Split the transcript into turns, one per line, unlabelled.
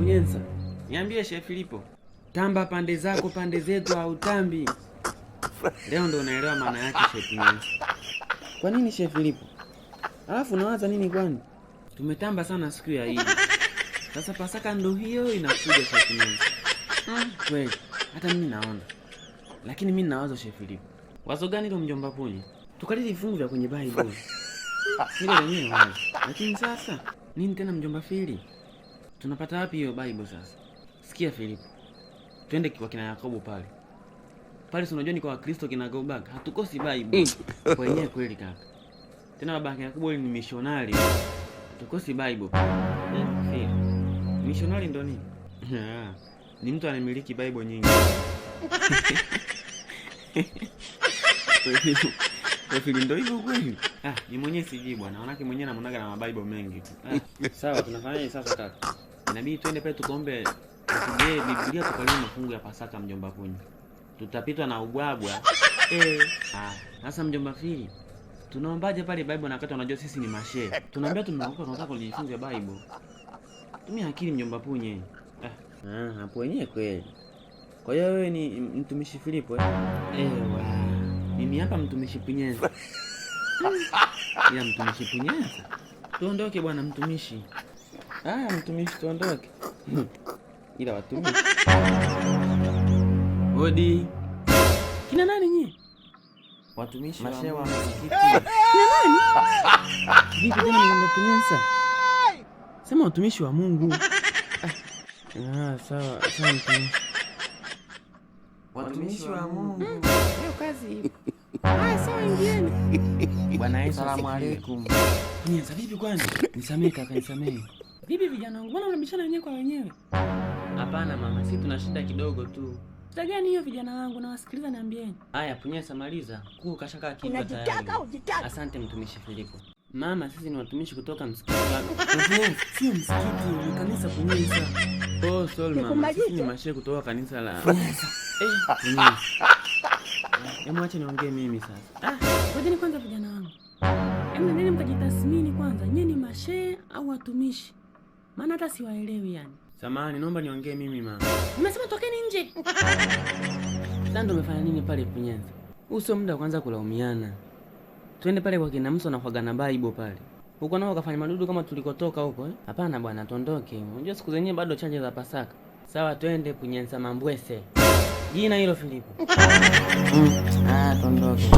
Punyensa.
Niambie Sheikh Filipo.
Tamba pande zako pande zetu au tambi.
Leo ndo unaelewa maana yake Sheikh Punyensa.
Kwa nini Sheikh Filipo? Alafu unawaza nini kwani? Tumetamba sana siku ya Eid. Sasa Pasaka ndo hiyo inakuja Sheikh Punyensa. Kweli, hata mimi naona. Lakini mimi ninawaza Sheikh Filipo.
Wazo gani hilo mjomba Punye?
Tukalili vifungu vya kwenye Bible. Hilo lenyewe wazo. Lakini sasa nini tena mjomba Fili? Tunapata wapi hiyo Bible sasa? Sikia Filipo. Twende kwa kina Yakobo pale. Pale si unajua ni kwa Wakristo kina go back. Hatukosi Bible. Kwa yenyewe kweli kaka. Tena baba yake Yakobo ni missionary. Hatukosi Bible. Fili. Missionary ndo nini? Ni mtu anamiliki Bible nyingi. Kwa Fili ndo hivyo kweli? Ni mwenyewe sijui bwana. Wanake mwenyewe namuonaga na mabible mengi tu. Sawa, tunafanyaje sasa kaka? Inabidi twende pale tukaombe tupige Biblia tukalie mafungu ya Pasaka mjomba Punye. Tutapitwa na ubwabwa. Sasa mjomba Fili, tunaombaje pale Bible na wakati unajua sisi ni mashehe? Tunaambia tumeokoka tunataka kujifunza Bible. Tumia akili mjomba Punye. Hapo wenyewe kweli. Kwa hiyo wewe ni mtumishi Filipo Mimi hapa mtumishi Punyensa. Ila mtumishi Punyensa. Tuondoke bwana mtumishi. Mtumishi tuondoke. Ila watumishi. Odi. Kina nani nyie? Watumishi mashehe wa msikiti. Kina nani? Vipi tena mjomba Punyensa? Sema watumishi wa Mungu. Sawa mtumishi.
Watumishi wa Mungu.
Hiyo kazi hiyo. Sawa ingieni. Bwana Yesu.
Asalamu alaykum.
Punyensa vipi kwani? Nisamehe kaka, nisamehe. Vipi vijana wangu? Mbona unabishana wenyewe kwa wenyewe? Hapana mama, sisi tuna shida kidogo tu. Shida gani hiyo vijana wangu? Na wasikiliza niambieni. Haya Punyensa maliza. Kuu kashaka kitu tayari. Asante mtumishi Filipo. Mama, sisi ni watumishi kutoka msikiti wako. Sio msikiti, ni kanisa Punyensa. Sorry mama, sisi ni mashehe kutoka kanisa la Punyensa. Acha niongee mimi sasa. Ngojeni kwanza vijana wangu. Nini mtajitathmini kwanza, nyinyi ni mashehe au watumishi? Maana hata siwaelewi yani. Samahani, naomba niongee mimi mama. Nimesema tokeni nje. Sasa ndo umefanya nini pale Punyensa? Sio muda kwanza kulaumiana. Twende pale kwa kina Mso na kwa Gana Bible pale. Huko nao wakafanya madudu kama tulikotoka huko Hapana bwana, tuondoke. Unajua siku zenyewe bado chache za Pasaka. Sawa, twende Punyensa Mambwese. Jina hilo Filipo. Tuondoke.